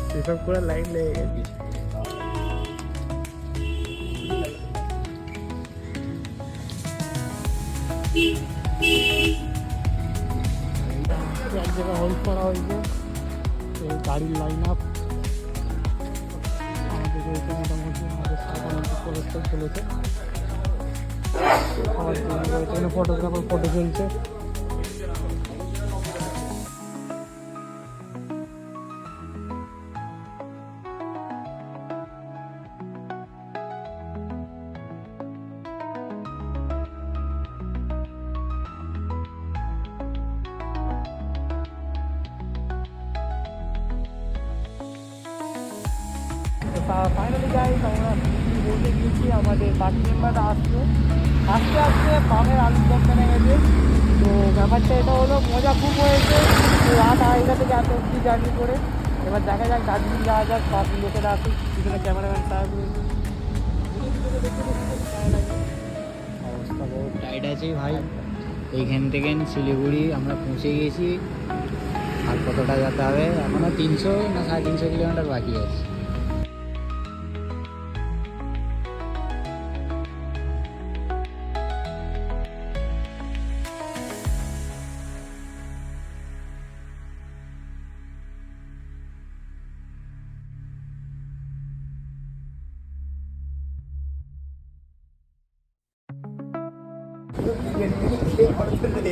সেসব করে লাইন লেগে গেছে। এক জায়গায় হোল্ড করা হয়েছে, এই গাড়ির লাইন আপ আমাদের রয়েছে মোটামুটি, আমাদের সাধারণত কলেজটা চলেছে। এখানে ফটোগ্রাফার ফটো চলছে। ফাইনালি গাইস আমরা বলতে গিয়েছি, আমাদের বাকি মেম্বাররা আসছে আস্তে আস্তে পামের আলুর দম কেনে গেছে। তো ব্যাপারটা এটা হলো, মজা খুব হয়েছে রাত 2:30 থেকে এত অব্দি জার্নি করে। এবার দেখা যাক দার্জিলিং যাওয়া যাক, বাকি লোকেরা আসুক, পিছনে ক্যামেরাম্যান সাহেব রয়েছে। অবস্থা বহুত টাইট আছে ভাই। এইখান থেকে শিলিগুড়ি আমরা পৌঁছে গেছি, আর কতটা যেতে হবে এখনও 300 না 350 কিলোমিটার বাকি আছে।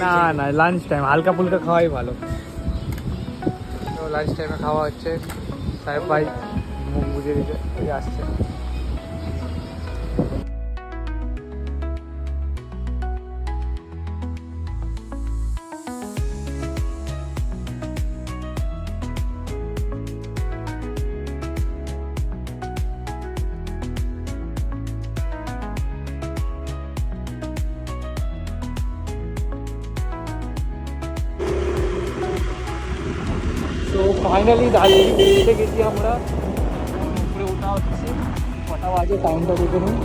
না না, লাঞ্চ টাইম, হালকা ফুলকা খাওয়াই ভালো। তো লাঞ্চ টাইমে খাওয়া হচ্ছে, সাহেব ভাই মুখ বুঝে দিতে আসছে। তো ফাইনালি দার্জিলিং পৌঁছে গেছি আমরা, উপরে ওঠা হচ্ছে। কটা বাজে টাইমটা দেখে নিন।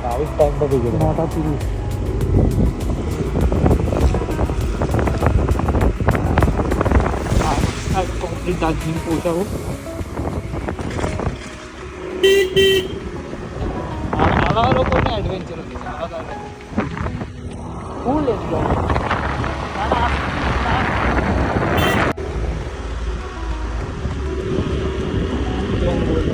গাড়ির টাইমটা দেখে 9:30। কমপ্লিট দার্জিলিং পৌঁছাবো। আর আলাদা রকম অ্যাডভেঞ্চার হচ্ছে, আলাদা ফুল এনজয়। জঙ্গল